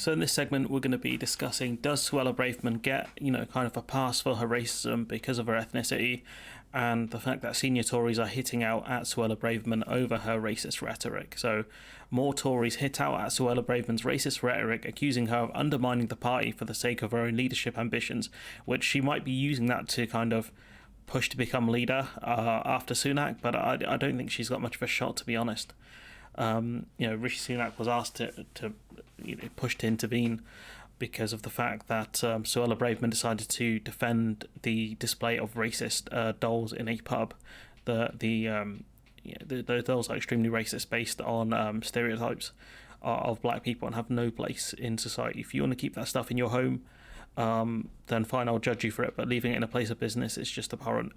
So in this segment, we're going to be discussing, does Suella Braverman get, kind of a pass for her racism because of her ethnicity, and the fact that senior Tories are hitting out at Suella Braverman over her racist rhetoric. So more Tories hit out at Suella Braverman's racist rhetoric, accusing her of undermining the party for the sake of her own leadership ambitions, which she might be using that to kind of push to become leader after Sunak, but I don't think she's got much of a shot, to be honest. Rishi Sunak was asked to push to intervene because of the fact that Suella Braverman decided to defend the display of racist dolls in a pub. The dolls are extremely racist, based on stereotypes of black people, and have no place in society. If you want to keep that stuff in your home, then fine, I'll judge you for it, but leaving it in a place of business is just abhorrent.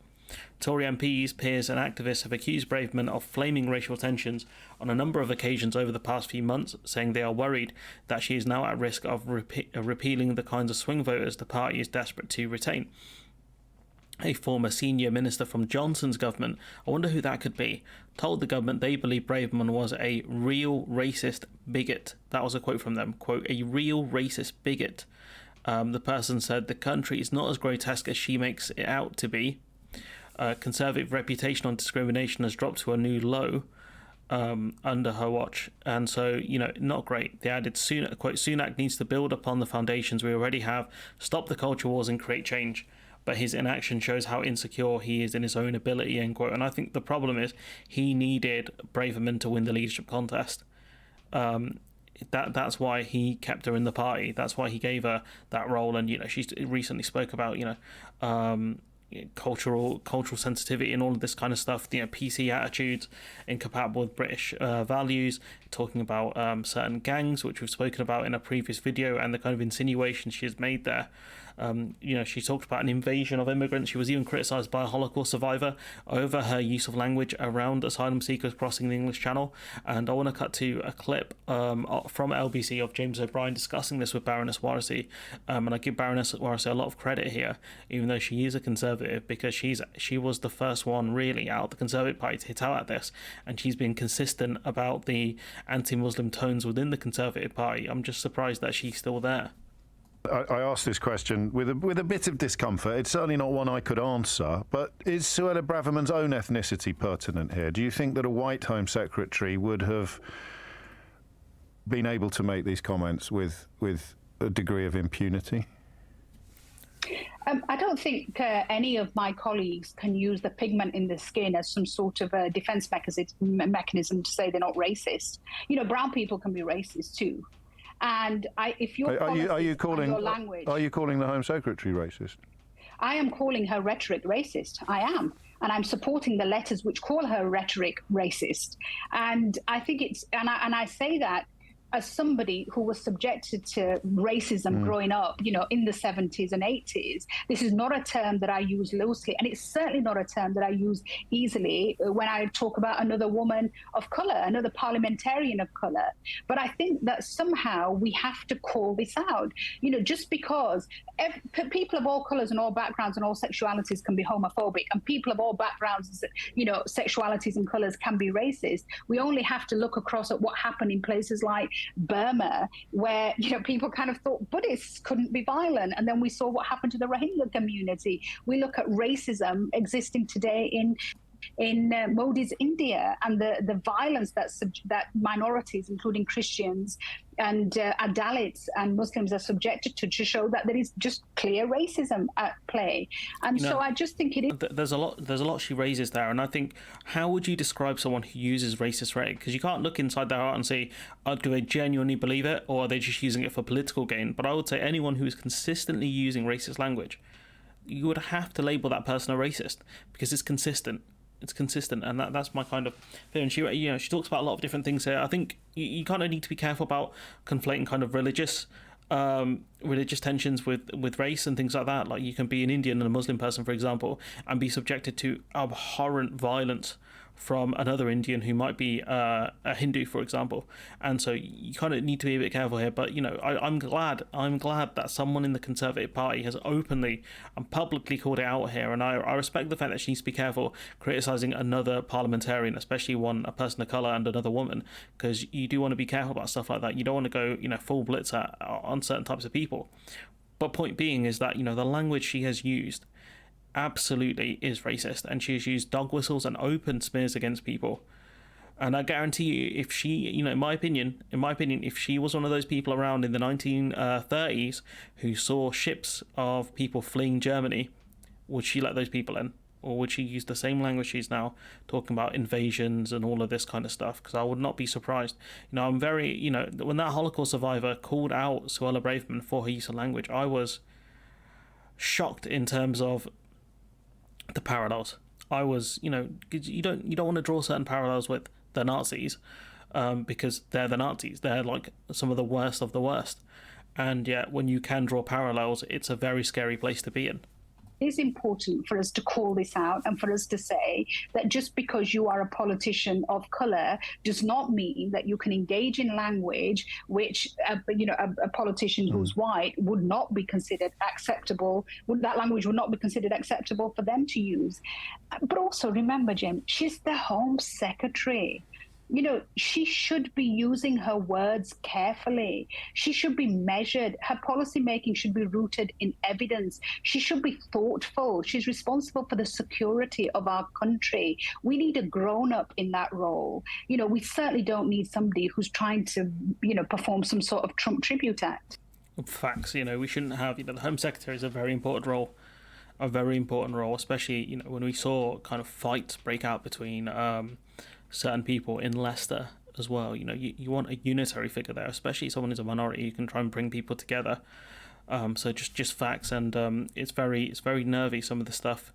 Tory MPs, peers and activists have accused Braverman of flaming racial tensions on a number of occasions over the past few months, saying they are worried that she is now at risk of repealing the kinds of swing voters the party is desperate to retain. A former senior minister from Johnson's government, I wonder who that could be, told the government they believe Braverman was a real racist bigot. That was a quote from them, quote, a real racist bigot. The person said the country is not as grotesque as she makes it out to be. Conservative reputation on discrimination has dropped to a new low under her watch, and so not great. They added, quote, Sunak needs to build upon the foundations we already have, stop the culture wars and create change, but his inaction shows how insecure he is in his own ability, end quote. And I think the problem is he needed Braverman to win the leadership contest. That's why he kept her in the party. That's why he gave her that role. And she recently spoke about cultural sensitivity and all of this kind of stuff, PC attitudes incompatible with British values, talking about certain gangs, which we've spoken about in a previous video, and the kind of insinuations she has made there. She talked about an invasion of immigrants. She was even criticised by a Holocaust survivor over her use of language around asylum seekers crossing the English Channel. And I want to cut to a clip from LBC of James O'Brien discussing this with Baroness Warrissey. And I give Baroness Warrissey a lot of credit here, even though she is a Conservative, because she was the first one really out of the Conservative Party to hit out at this, and she's been consistent about the anti-Muslim tones within the Conservative Party. I'm just surprised that she's still there. I asked this question with a bit of discomfort. It's certainly not one I could answer, but is Suella Braverman's own ethnicity pertinent here? Do you think that a white Home Secretary would have been able to make these comments with a degree of impunity? I don't think any of my colleagues can use the pigment in the skin as some sort of a defense mechanism to say they're not racist. Brown people can be racist too. And if your your language, are you calling the Home Secretary racist? I am calling her rhetoric racist. I am, and I'm supporting the letters which call her rhetoric racist. And I think I say that as somebody who was subjected to racism growing up, in the 70s and 80s. This is not a term that I use loosely, and it's certainly not a term that I use easily when I talk about another woman of colour, another parliamentarian of colour. But I think that somehow we have to call this out, just because people of all colours and all backgrounds and all sexualities can be homophobic, and people of all backgrounds, sexualities and colours can be racist. We only have to look across at what happened in places like Burma, where people kind of thought Buddhists couldn't be violent, and then we saw what happened to the Rohingya community. We look at racism existing today in Modi's India, and the violence that minorities, including Christians and Dalits and Muslims, are subjected to show that there is just clear racism at play. And so I just think it is. There's a lot she raises there, and I think, how would you describe someone who uses racist rhetoric? Because you can't look inside their heart and say, do they genuinely believe it, or are they just using it for political gain? But I would say anyone who is consistently using racist language, you would have to label that person a racist, because it's consistent. It's consistent, and that's my kind of thing. And she talks about a lot of different things here. I think you kind of need to be careful about conflating kind of religious tensions with race and things like that. Like, you can be an Indian and a Muslim person, for example, and be subjected to abhorrent violence from another Indian who might be a Hindu, for example. And so you kind of need to be a bit careful here. But I'm glad that someone in the Conservative Party has openly and publicly called it out here, and I respect the fact that she needs to be careful criticising another parliamentarian, especially a person of colour and another woman, because you do want to be careful about stuff like that. You don't want to go full blitz on certain types of people. But point being is that the language she has used absolutely is racist, and she has used dog whistles and open smears against people. And I guarantee you, if she, in my opinion, if she was one of those people around in the 1930s who saw ships of people fleeing Germany, would she let those people in? Or would she use the same language she's now talking about invasions and all of this kind of stuff? Because I would not be surprised. I'm very, when that Holocaust survivor called out Suella Braverman for her use of language, I was shocked in terms of the parallels. I was, you don't want to draw certain parallels with the Nazis, because they're the Nazis. They're like some of the worst of the worst. And yet, when you can draw parallels, it's a very scary place to be in. It is important for us to call this out and for us to say that just because you are a politician of colour does not mean that you can engage in language which a politician who's white would not be considered acceptable. That language would not be considered acceptable for them to use. But also remember, Jim, she's the Home Secretary. She should be using her words carefully. She should be measured. Her policy making should be rooted in evidence. She should be thoughtful. She's responsible for the security of our country. We need a grown-up in that role. We certainly don't need somebody who's trying to, perform some sort of Trump tribute act. Facts, we shouldn't have, the Home Secretary is a very important role, especially, when we saw kind of fights break out between certain people in Leicester as well. You want a unitary figure there, especially someone who's a minority. You can try and bring people together. So just facts, and it's very nervy, some of the stuff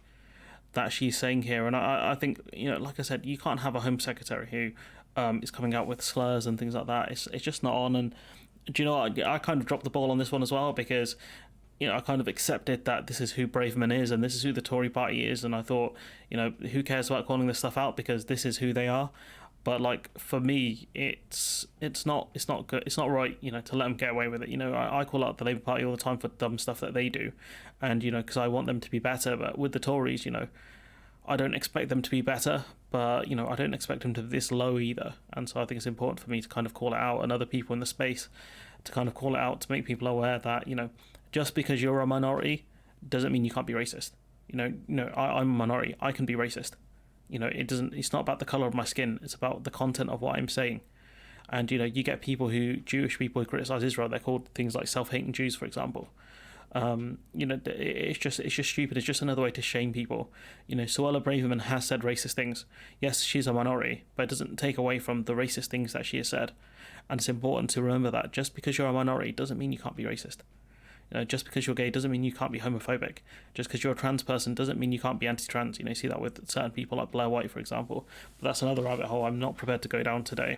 that she's saying here. And I think like I said, you can't have a Home Secretary who is coming out with slurs and things like that. It's just not on. And do you know what? I kind of dropped the ball on this one as well, because I kind of accepted that this is who Braverman is and this is who the Tory party is, and I thought, who cares about calling this stuff out, because this is who they are. But for me, it's not good. It's not right, to let them get away with it. I call out the Labour Party all the time for dumb stuff that they do, and because I want them to be better. But with the Tories, I don't expect them to be better, but I don't expect them to be this low either. And so I think it's important for me to kind of call it out, and other people in the space to kind of call it out, to make people aware that just because you're a minority doesn't mean you can't be racist. I'm a minority. I can be racist. It's not about the color of my skin. It's about the content of what I'm saying. And you get Jewish people who criticize Israel. They're called things like self-hating Jews, for example. It's just stupid. It's just another way to shame people. Suella Braverman has said racist things. Yes, she's a minority, but it doesn't take away from the racist things that she has said. And it's important to remember that just because you're a minority doesn't mean you can't be racist. Just because you're gay doesn't mean you can't be homophobic. Just because you're a trans person doesn't mean you can't be anti-trans. You see that with certain people like Blair White, for example. But that's another rabbit hole I'm not prepared to go down today.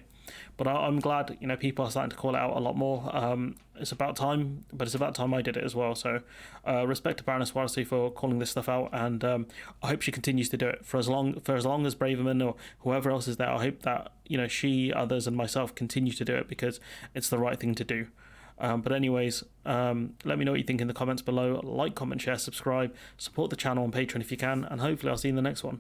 But I'm glad, people are starting to call it out a lot more. It's about time, but it's about time I did it as well. So respect to Baroness Wallasey for calling this stuff out, and I hope she continues to do it for as long as Braverman or whoever else is there. I hope that she, others, and myself continue to do it, because it's the right thing to do. But anyways, let me know what you think in the comments below. Like, comment, share, subscribe, support the channel on Patreon if you can, and hopefully I'll see you in the next one.